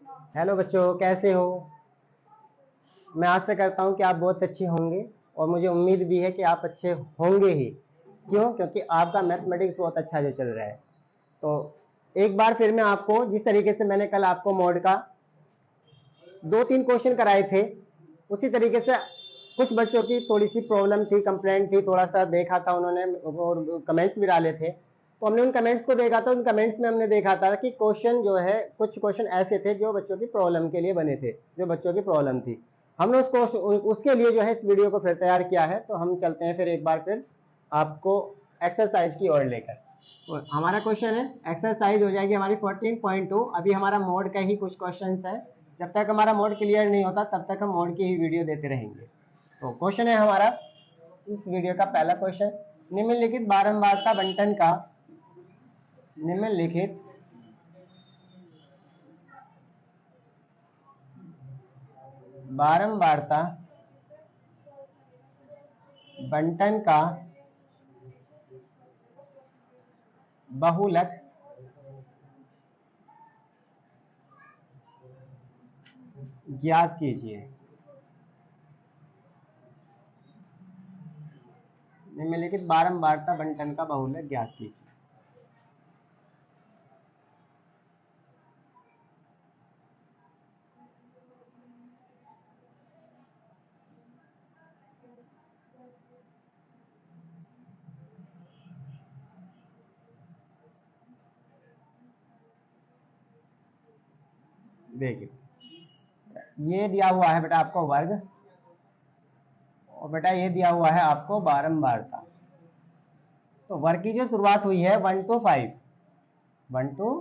Hello बच्चों, कैसे हो? मैं आशा करता हूँ कि आप बहुत अच्छे होंगे और मुझे उम्मीद भी है कि आप अच्छे होंगे ही। क्यों? क्योंकि आपका मैथमेटिक्स बहुत अच्छा जो चल रहा है। तो एक बार फिर मैं आपको, जिस तरीके से मैंने कल आपको मोड का 2-3 क्वेश्चन कराए थे, उसी तरीके से कुछ बच्चों की थोड़ी सी प्रॉब्लम थी, कंप्लेंट थी, थोड़ा सा देखा था उन्होंने और कमेंट्स भी डाले थे। तो हमने उन कमेंट्स को देखा था। उन कमेंट्स में हमने देखा था कि क्वेश्चन जो है, कुछ क्वेश्चन ऐसे थे जो बच्चों की प्रॉब्लम के लिए बने थे, जो बच्चों की प्रॉब्लम थी। हमने उसके लिए जो है इस वीडियो को फिर तैयार किया है। तो हम चलते हैं फिर एक बार फिर आपको एक्सरसाइज की ओर लेकर। हमारा क्वेश्चन है, एक्सरसाइज हो जाएगी हमारी 14.2। अभी हमारा मोड का ही कुछ क्वेश्चन है। जब तक हमारा मोड क्लियर नहीं होता तब तक हम मोड की ही वीडियो देते रहेंगे। तो क्वेश्चन है हमारा इस वीडियो का पहला क्वेश्चन, निम्नलिखित बारंबारता बंटन का निम्नलिखित बारंबारता बंटन का बहुलक ज्ञात कीजिए। निम्नलिखित बारंबारता बंटन का बहुलक ज्ञात कीजिए। देखिए, ये दिया हुआ है बेटा आपको वर्ग, और बेटा ये दिया हुआ है आपको बारंबारता। तो वर्ग की जो शुरुआत हुई है 1 to 5, 1 to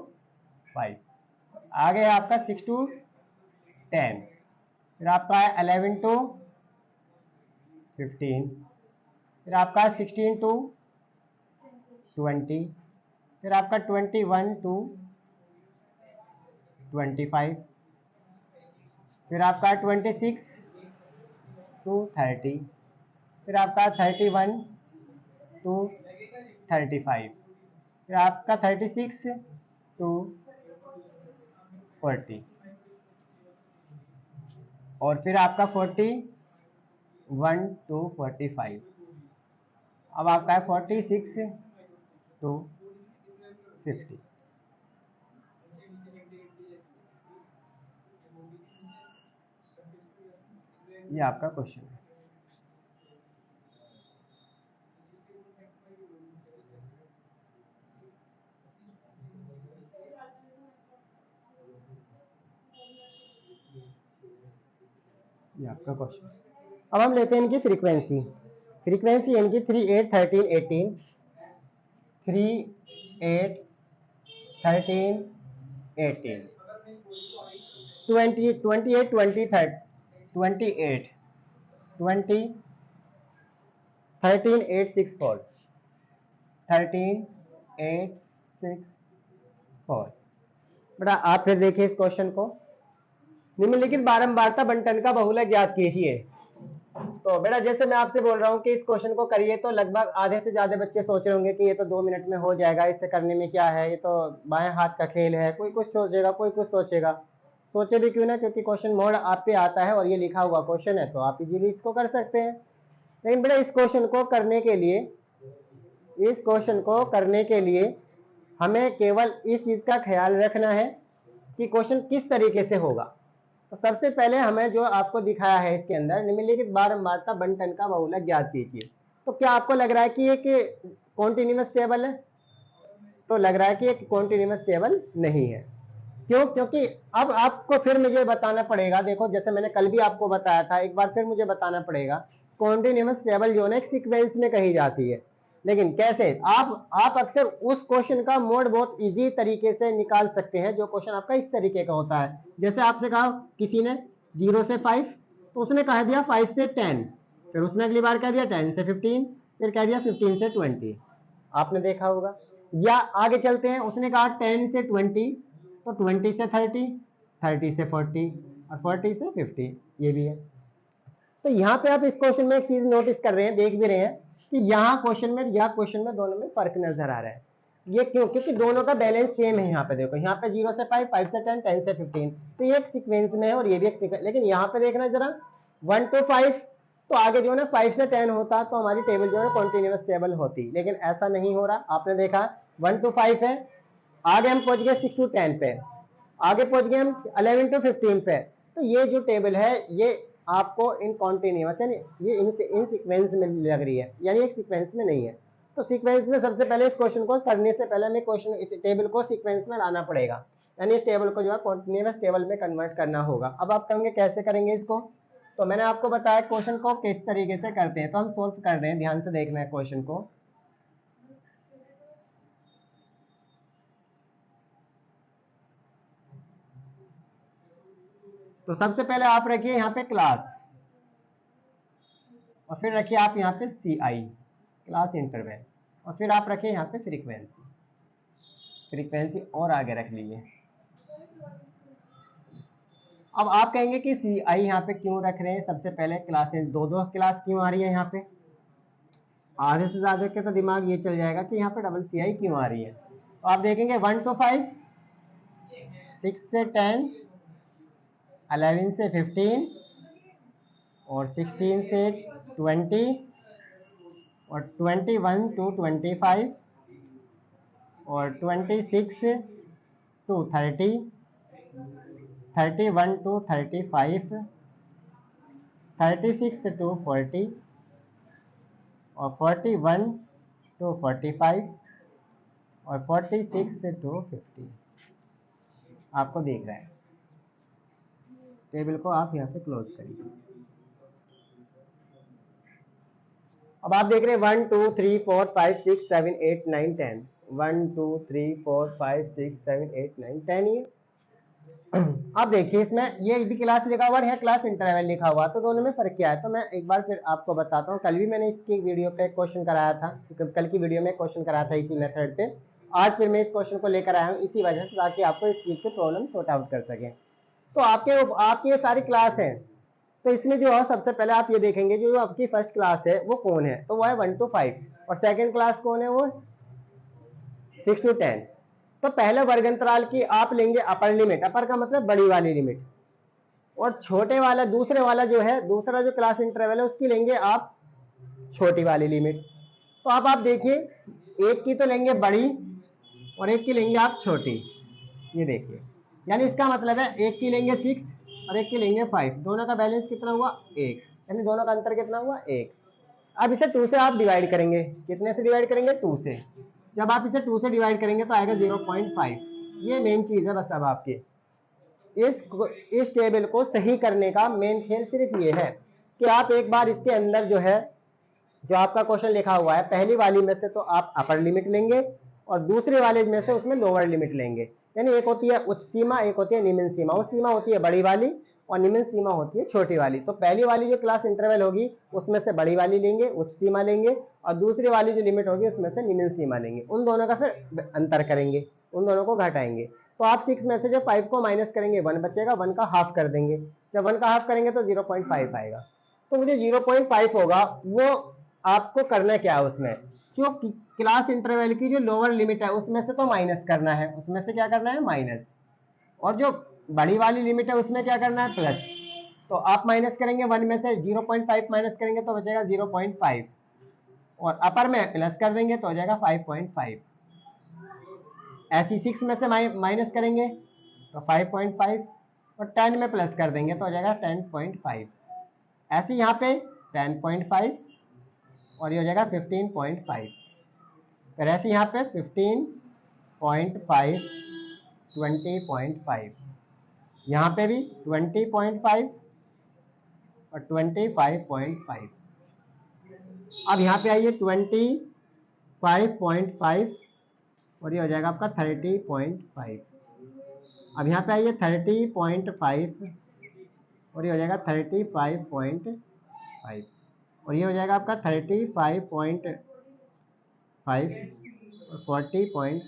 5, आगे है आपका 6 to 10, फिर आपका है 11 to 15, फिर आपका है 16 to 20, फिर आपका 21 to 25, फिर आपका 26 to 30, फिर आपका 31 to 35, फिर आपका 36 to 40, और फिर आपका 41 to 45, अब आपका है 46 to 50। ये आपका क्वेश्चन है। ये आपका क्वेश्चन। अब हम लेते हैं इनकी फ्रीक्वेंसी। फ्रीक्वेंसी इनकी 3, 8, 13, 18, 3, 8, 13, 18, 20, 28, 20, 28, 20, 13, 8, 6, 4, 13, 8, 6, 4। बेटा आप फिर देखिए इस क्वेश्चन को, निम्नलिखित बारंबारता बंटन का बहुलक ज्ञात कीजिए। तो बेटा जैसे मैं आपसे बोल रहा हूँ कि इस क्वेश्चन को करिए, तो लगभग आधे से ज्यादा बच्चे सोच रहे होंगे कि ये तो 2 मिनट में हो जाएगा, इससे करने में क्या है, ये तो बाएं हाथ का खेल है। कोई कुछ सोचेगा, कोई कुछ सोचेगा। सोचे भी क्यों ना, क्योंकि क्वेश्चन मोड आप पे आता है और ये लिखा हुआ क्वेश्चन है, तो आप इजीली इसको कर सकते हैं। लेकिन बेटा इस क्वेश्चन को करने के लिए हमें केवल इस चीज का ख्याल रखना है कि क्वेश्चन किस तरीके से होगा। तो सबसे पहले हमें जो आपको दिखाया है इसके अंदर, निम्नलिखित बारंबारता बंटन का बहुलक ज्ञात कीजिए। तो क्या आपको लग रहा है कि ये कॉन्टिन्यूअस टेबल है? तो लग रहा है कि ये कॉन्टिन्यूअस टेबल नहीं है। क्यों? क्योंकि अब आपको फिर मुझे बताना पड़ेगा। देखो जैसे मैंने कल भी आपको बताया था, एक बार फिर मुझे बताना पड़ेगा। कॉन्टिन्यूअस टेबल जो है एक सीक्वेंस में कही जाती है। लेकिन कैसे? आप अक्सर उस क्वेश्चन का मोड बहुत इजी तरीके से निकाल सकते हैं जो क्वेश्चन आपका इस तरीके का होता है। जैसे आपसे कहा किसी ने 0 से 5, तो उसने कह दिया 5 से 10, फिर उसने अगली बार कह दिया 10 से 15, फिर कह दिया 15 से 20। आपने देखा होगा। या आगे चलते हैं, उसने कहा 10 से 20, तो 20 से 30, 30 से 40, और 40 से 50, ये भी है। तो यहाँ पे आप इस क्वेश्चन में एक चीज नोटिस कर रहे हैं, देख भी रहे हैं कि यहाँ क्वेश्चन में या क्वेश्चन में दोनों में फर्क नजर आ रहा है। ये क्यों? क्योंकि दोनों का बैलेंस सेम है। यहाँ पे देखो, यहाँ पे 0 से 5, 5 से 10, 10 से 15, तो ये एक सीक्वेंस में है और ये भी एक सीक्वेंस। लेकिन यहाँ पे देखना जरा 1 to 5, तो आगे जो है ना 5 से 10 होता तो हमारी टेबल जो है कॉन्टिन्यूअस टेबल होती, लेकिन ऐसा नहीं हो रहा। आपने देखा 1 to 5 है, आगे हम पहुंच गए 6 to 10 पे, आगे पहुंच गए हम 11 to 15 पे। तो ये जो टेबल है ये आपको इन कॉन्टिन्यूअस यानी ये इन सीक्वेंस में लग रही है, यानी एक सीक्वेंस में नहीं है। तो सीक्वेंस में सबसे पहले इस क्वेश्चन को करने से पहले हमें क्वेश्चन इस टेबल को सीक्वेंस में लाना पड़ेगा, यानी इस टेबल को जो है कॉन्टिन्यूअस टेबल में कन्वर्ट करना होगा। अब आप कहेंगे कैसे करेंगे इसको? तो मैंने आपको बताया क्वेश्चन को किस तरीके से करते हैं, तो हम सोल्व कर रहे हैं, ध्यान से देखना है क्वेश्चन को। तो सबसे पहले आप रखिए यहाँ पे क्लास, और फिर रखिए आप यहाँ पे CI क्लास इंटरवल, और फिर आप रखिए यहाँ पे फ्रीक्वेंसी, फ्रीक्वेंसी और आगे रख लीजिए। अब आप कहेंगे कि CI यहाँ पे क्यों रख रहे हैं? सबसे पहले क्लास दो क्लास क्यों आ रही है यहाँ पे? आधे से ज्यादा के तो दिमाग ये चल जाएगा कि यहाँ पे डबल CI क्यों आ रही है। तो आप देखेंगे 1 to 5, 6 से 10, 11 से 15, और 16 से 20, और 21 to 25, और 26 to 30, 31 to 35, 36 to 40, और 41 to 45, और 46 to 50 आपको देख रहे हैं। टेबल को आप यहाँ से क्लोज करिए। अब आप देख रहे हैं 1 2 3 4 5 6 7 8 9 10, 1 2 3 4 5 6 7 8 9 10 ये। अब देखिए इसमें ये भी क्लास लिखा हुआ है, क्लास इंटरवल लिखा हुआ, तो दोनों में फर्क क्या है? तो मैं एक बार फिर आपको बताता हूँ। कल भी मैंने इसकी वीडियो पे क्वेश्चन कराया था, कल की वीडियो में क्वेश्चन कराया था इसी मेथड पे। आज फिर मैं इस क्वेश्चन को लेकर आया हूँ इसी वजह से, ताकि आपको इस चीज की प्रॉब्लम सॉर्ट आउट कर सके। तो आपकी ये सारी क्लास है, तो इसमें जो है सबसे पहले आप ये देखेंगे जो आपकी फर्स्ट क्लास है वो कौन है, तो वो है 1 to 5, और सेकंड क्लास कौन है? वो 6 to 10। तो पहले वर्ग अंतराल की आप लेंगे अपर लिमिट, अपर का मतलब बड़ी वाली लिमिट, और छोटे वाला दूसरे वाला जो है, दूसरा जो क्लास इंटरवल है उसकी लेंगे आप छोटी वाली लिमिट। तो आप देखिए एक की तो लेंगे बड़ी और एक की लेंगे आप छोटी, ये देखिए, यानी इसका मतलब है एक की लेंगे 6 और एक की लेंगे 5, दोनों का बैलेंस कितना हुआ? 1, यानी दोनों का अंतर कितना हुआ? 1। अब इसे 2 से आप डिवाइड करेंगे, कितने से डिवाइड करेंगे? 2 से। जब आप इसे 2 से डिवाइड करेंगे तो आएगा 0.5। ये मेन चीज है बस। अब आपके इस टेबल को सही करने का मेन खेल सिर्फ ये है कि आप एक बार इसके अंदर जो है, जो आपका क्वेश्चन लिखा हुआ है, पहली वाली में से तो आप अपर लिमिट लेंगे और दूसरी वाले में से उसमें लोअर लिमिट लेंगे। यानी एक होती है उच्च सीमा, एक होती है निम्न सीमा। उच्च सीमा होती है बड़ी वाली और निम्न सीमा होती है छोटी वाली। तो पहली वाली जो क्लास इंटरवल होगी उसमें से बड़ी वाली लेंगे, उच्च सीमा लेंगे, और दूसरी वाली जो लिमिट होगी उसमें से निम्न सीमा लेंगे। उन दोनों का फिर अंतर करेंगे, उन दोनों को घटाएंगे। तो आप 6 में से जब 5 को माइनस करेंगे 1 बचेगा, 1 का हाफ कर देंगे। जब 1 का हाफ करेंगे तो 0.5 आएगा। तो मुझे 0.5 होगा, वो आपको करना क्या है उसमें, जो क्लास इंटरवल की जो लोअर लिमिट है उसमें से तो माइनस करना है, उसमें से क्या करना है? माइनस। और जो बड़ी वाली लिमिट है उसमें क्या करना है? प्लस। तो आप माइनस करेंगे 1 में से 0.5 माइनस करेंगे तो बचेगा 0.5, और अपर में प्लस कर देंगे तो हो जाएगा 5.5। ऐसी 6 में से माइनस करेंगे तो 5.5, और 10 में प्लस कर देंगे तो हो जाएगा 10.5। ऐसे यहाँ पे 10.5, और ये हो जाएगा 15.5। फिर ऐसे यहाँ पे 15.5, 20.5, यहाँ पे भी 20.5 और 25.5। अब यहाँ पे आइए 25.5, और ये हो जाएगा आपका 30.5। अब यहाँ पे आइए 30.5, और ये हो जाएगा 35.5, और ये हो जाएगा आपका 35.5 और 40.5,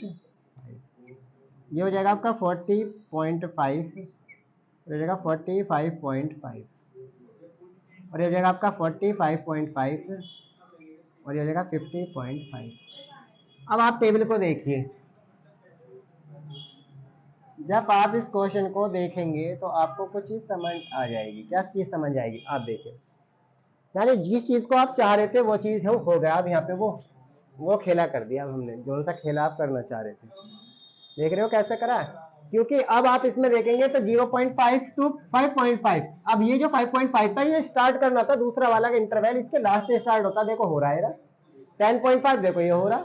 ये हो जाएगा आपका 40.5, हो जाएगा 45.5, और ये हो जाएगा आपका 45.5, और ये हो जाएगा 50.5। अब आप टेबल को देखिए, जब आप इस क्वेश्चन को देखेंगे तो आपको कुछ चीज समझ आ जाएगी। क्या चीज समझ आएगी? आप देखिए, यानी जिस चीज को आप चाह रहे थे वो चीज हो गया। अब यहाँ पे वो खेला कर दिया अब हमने, जो सा खेला आप करना चाह रहे थे। देख रहे हो कैसे करा? क्योंकि अब आप इसमें देखेंगे तो 0.5 to 5.5, अब ये जो 5.5 था ये स्टार्ट करना था दूसरा वाला का इंटरवल, इसके लास्ट से स्टार्ट होता। देखो हो रहा है 10.5, देखो ये हो रहा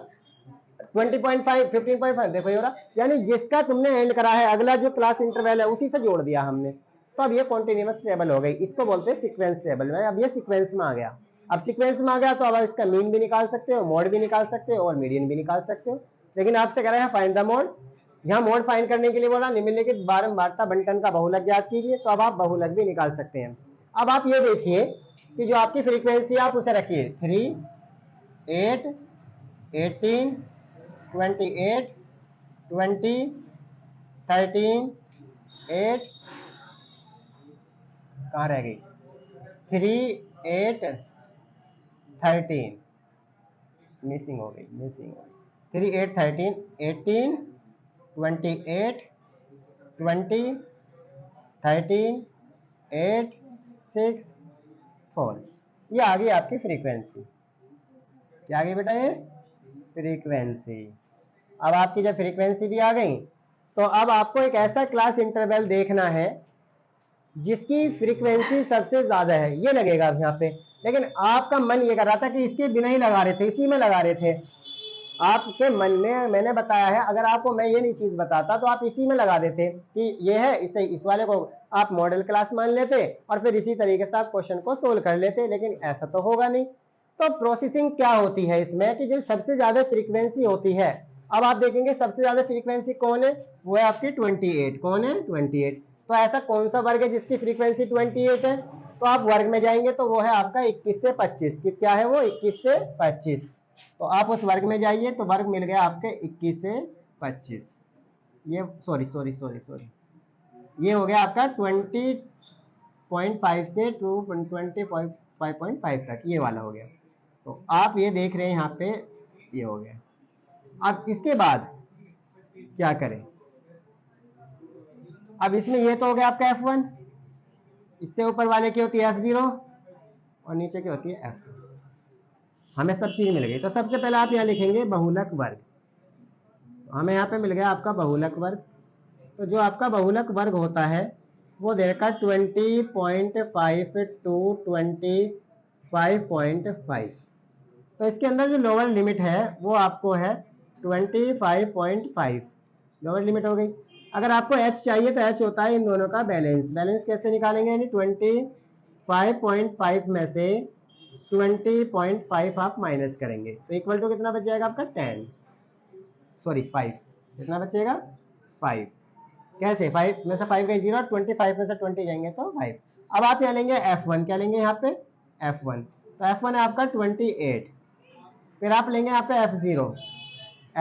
20.5, 15.5, देखो ये हो रहा। यानी जिसका तुमने एंड करा है अगला जो क्लास इंटरवल है उसी से जोड़ दिया हमने, तो अब ये कॉन्टिन्यूअस टेबल हो गई। इसको बोलते हैं सीक्वेंस टेबल में। अब ये सीक्वेंस में आ गया। अब सीक्वेंस में आ गया तो अब आप इसका मीन भी निकाल सकते हो, मोड भी निकाल सकते हो और मीडियन भी निकाल सकते हो। लेकिन आपसे कह रहे हैं फाइंड द मोड। यहाँ मोड फाइंड करने के लिए बोला निम्नलिखित बारंबारता बंटन का बहुलक ज्ञात कीजिए, तो अब आप बहुलक भी निकाल सकते हैं। अब आप ये देखिए कि जो आपकी फ्रीक्वेंसी आप उसे रखिए 3, 8, 18, 28, 20, 13, 8, कहाँ रह गई 3, 8, 13, मिसिंग हो गई 3, 8, 13, 18, 28, 20, 13, 8, 6, 4, ये आ गई आपकी फ्रीक्वेंसी। क्या आ गई बेटा? ये फ्रीक्वेंसी। अब आपकी जब फ्रीक्वेंसी भी आ गई तो अब आपको एक ऐसा क्लास इंटरवल देखना है जिसकी फ्रीक्वेंसी सबसे ज्यादा है, ये लगेगा अब यहाँ पे। लेकिन आपका मन ये कर रहा था कि इसके बिना ही लगा रहे थे, इसी में लगा रहे थे। आपके मन में मैंने बताया है, अगर आपको मैं ये नहीं चीज बताता तो आप इसी में लगा देते कि ये है, इसे इस वाले को आप मॉडल क्लास मान लेते और फिर इसी तरीके से आप क्वेश्चन को सोल्व कर लेते। लेकिन ऐसा तो होगा नहीं। तो प्रोसेसिंग क्या होती है इसमें कि जो सबसे ज्यादा फ्रीक्वेंसी होती है, अब आप देखेंगे सबसे ज्यादा फ्रीक्वेंसी कौन है? वो है आपकी 28। कौन है? 28। तो ऐसा कौन सा वर्ग है जिसकी फ्रीक्वेंसी 28 है? तो आप वर्ग में जाएंगे तो वो है आपका 21 से 25। क्या है वो? 21 से 25। तो आप उस वर्ग में जाइए तो वर्ग मिल गया आपके 21 से 25। ये सॉरी, ये हो गया आपका 20.5 से 225.5 तक, ये वाला हो गया। तो आप ये देख रहे हैं यहाँ पे, ये हो गया। अब इसके बाद क्या करें? अब इसमें ये तो हो गया आपका F1, इससे ऊपर वाले की होती है F0 और नीचे की होती है F2। हमें सब चीज मिल गई। तो सबसे पहले आप यहाँ लिखेंगे बहुलक वर्ग। तो हमें यहाँ पे मिल गया आपका बहुलक वर्ग। तो जो आपका बहुलक वर्ग होता है वो देखा 20.5 to 25.5। तो इसके अंदर जो लोअर लिमिट है वो आपको है 25.5, लोअर लिमिट हो गई। अगर आपको h चाहिए तो h होता है इन दोनों का बैलेंस। बैलेंस कैसे निकालेंगे? यानी 25.5 में से 20.5 आप माइनस करेंगे तो इक्वल टू कितना बच जाएगा आपका 10, सॉरी 5। कितना बचेगा? 5। कैसे? 5 में से 5 गई 0, 25 में से 20 जाएंगे तो 5। अब आप यहाँ लेंगे F1। क्या लेंगे यहाँ पे? F1। तो F1 है आपका 28। फिर आप लेंगे यहाँ पे F0।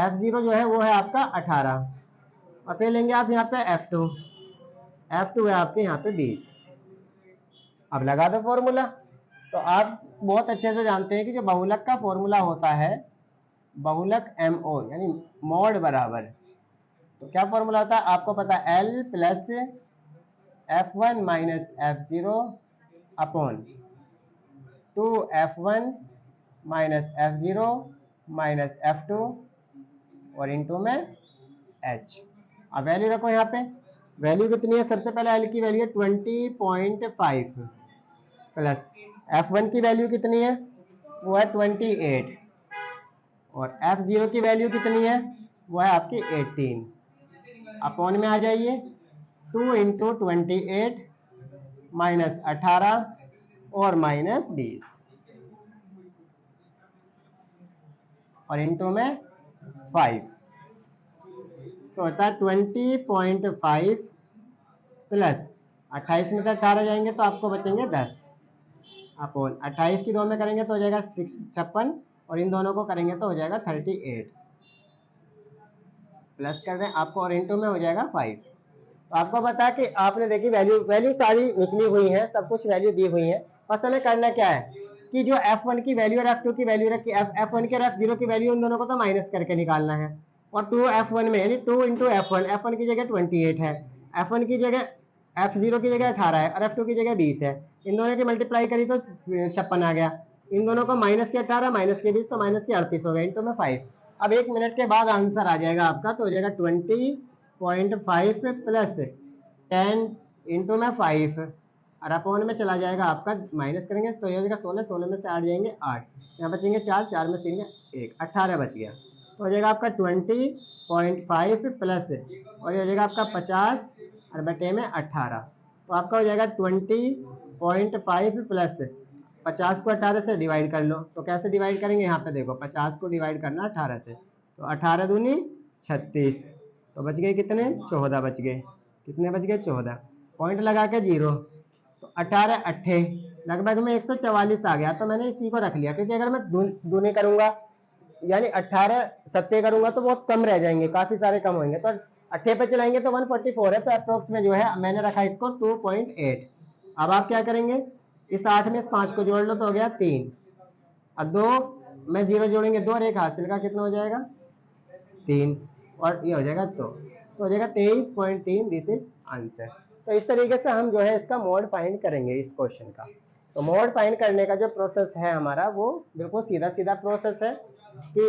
F0 जो है वो है आपका 18। और फिर लेंगे आप यहाँ पे F2। F2 है आपके यहाँ पे 20। अब लगा दो फॉर्मूला। तो आप बहुत अच्छे से जानते हैं कि जो बहुलक का फॉर्मूला होता है, बहुलक MO यानी मोड बराबर, तो क्या फॉर्मूला होता है आपको पता है? L plus F1 minus F0 upon 2F1 minus F0 minus F2 और इनटू में H। अब वैल्यू रखो यहाँ पे। वैल्यू कितनी है? सबसे पहले L की वैल्यू है 20.5 प्लस F1 की वैल्यू कितनी है? वो है 28 और F0 की वैल्यू कितनी है? वो है आपकी 18। अपॉन में आ जाइए 2 इंटू 28 माइनस 18 और माइनस 20 और इंटू में 5, तो होता है 20.5 प्लस 28 में से 18 जाएंगे तो आपको बचेंगे 10 अपॉन 28 की 2 में करेंगे तो हो जाएगा 56 और इन दोनों को करेंगे तो हो जाएगा 38 प्लस कर रहे हैं आपको और इंटू में हो जाएगा 5। तो आपको पता है कि आपने देखी वैल्यू सारी निकली हुई है, सब कुछ वैल्यू दी हुई है। बस हमें करना क्या है? कि जो F1 की वैल्यू और F2 की वैल्यू रखी, F1 की और F0 की वैल्यू उन दोनों को तो माइनस करके निकालना है। और 2F1 में यानी 2 इंटू F1, F1 की जगह 28 है, F1 की जगह F0 की जगह 18 है और F2 की जगह 20 है। इन दोनों की मल्टीप्लाई करी तो 56 आ गया। इन दोनों को माइनस के 18 माइनस के 20 तो माइनस के 38 हो गए, इंटू में 5। अब 1 मिनट के बाद आंसर आ जाएगा आपका, तो हो जाएगा 20.5 प्लस 10 इंटू में 5 और अपॉन में चला जाएगा आपका, माइनस करेंगे तो ये हो जाएगा 16, 16 में से 8 जाएंगे 8, यहाँ बचेंगे 4, 4 में 3 1, 18 बच गया। तो हो जाएगा आपका 20.5 प्लस और ये हो जाएगा आपका 50 और बटे में 18, तो आपका हो जाएगा 20.5 प्लस 50 को 18 से डिवाइड कर लो। तो कैसे डिवाइड करेंगे, यहाँ पे देखो 50 को डिवाइड करना 18 से, तो 18 दूनी 36, तो बच गए कितने, 14 बच गए। कितने बच गए, 14। पॉइंट लगा के 0, तो 18 अट्ठे लगभग में 144 आ गया। तो मैंने इसी को रख लिया, क्योंकि अगर मैं दूनी करूंगा यानी 18 सत्ते करूंगा तो बहुत कम रह जाएंगे, काफी सारे कम होंगे, तो अट्ठे पे चलाएंगे तो 144 है, तो अप्रोक्स में जो है मैंने रखा इसको 2.8। अब आप क्या करेंगे, इस 8 में इस 5 को जोड़ लो तो हो गया 3 और 2 में 0 जोड़ेंगे 2 और 1 हासिल का कितना हो जाएगा 3 और ये हो जाएगा तो हो जाएगा 23.3। This is answer. तो इस तरीके से हम जो है इसका मोड फाइंड करेंगे इस क्वेश्चन का। तो मोड फाइंड करने का जो प्रोसेस है हमारा, वो बिल्कुल सीधा सीधा प्रोसेस है कि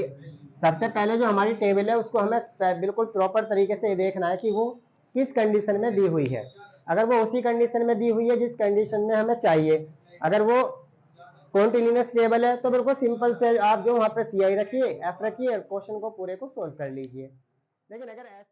सबसे पहले जो हमारी टेबल है उसको हमें बिल्कुल प्रॉपर तरीके से देखना है कि वो किस कंडीशन में दी हुई है। अगर वो उसी कंडीशन में दी हुई है जिस कंडीशन में हमें चाहिए, अगर वो कॉन्टिन्यूअस टेबल है तो बिल्कुल सिंपल से आप जो वहां पे CI रखिए, F रखिए, क्वेश्चन को पूरे को सोल्व कर लीजिए। लेकिन अगर ऐसा